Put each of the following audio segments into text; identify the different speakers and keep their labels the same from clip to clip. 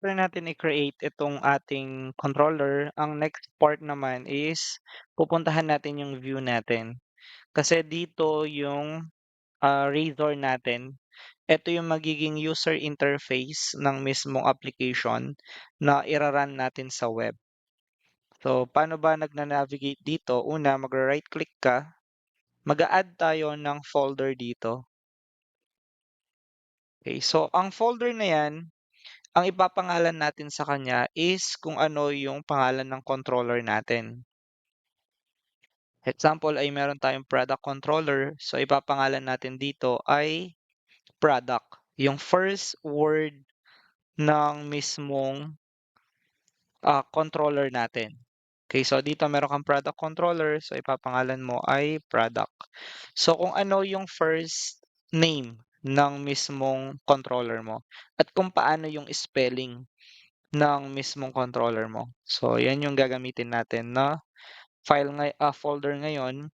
Speaker 1: after natin i-create itong ating controller, ang next part naman is pupuntahan natin yung view natin. Kasi dito yung razor natin, ito yung magiging user interface ng mismong application na ira-run natin sa web. So, paano ba nagna-navigate dito? Una, magra-right click ka, mag-a-add tayo ng folder dito. Okay, so ang folder na yan, ang ipapangalan natin sa kanya is kung ano yung pangalan ng controller natin. Example ay meron tayong product controller, so ipapangalan natin dito ay product. Yung first word ng mismong controller natin. Okay, so dito meron kang product controller, so ipapangalan mo ay product. So kung ano yung first name ng mismong controller mo at kung paano yung spelling ng mismong controller mo. So yan yung gagamitin natin na folder ngayon.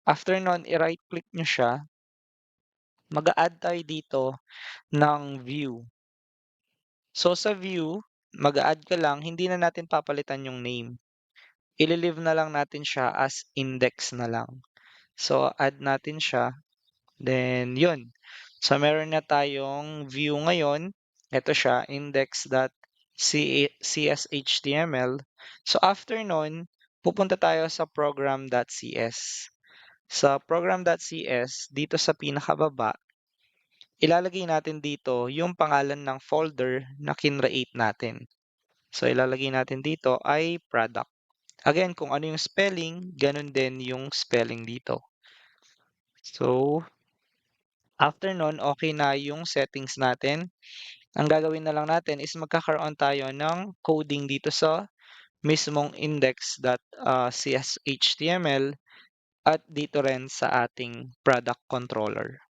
Speaker 1: After nun, i-right click nyo siya. Mag-a-add tayo dito ng view. So sa view, mag-a-add ka lang, hindi na natin papalitan yung name. I-leave na lang natin siya as index na lang. So add natin siya. Then yun. So meron na tayong view ngayon. Ito siya, index.cshtml. So after nun, pupunta tayo sa program.cs. Sa program.cs, dito sa pinakababa, ilalagay natin dito yung pangalan ng folder na kinreate natin. So ilalagay natin dito ay product. Again, kung ano yung spelling, ganun din yung spelling dito. So, after nun, okay na yung settings natin. Ang gagawin na lang natin is magkakaroon tayo ng coding dito sa mismong index.cshtml at dito rin sa ating product controller.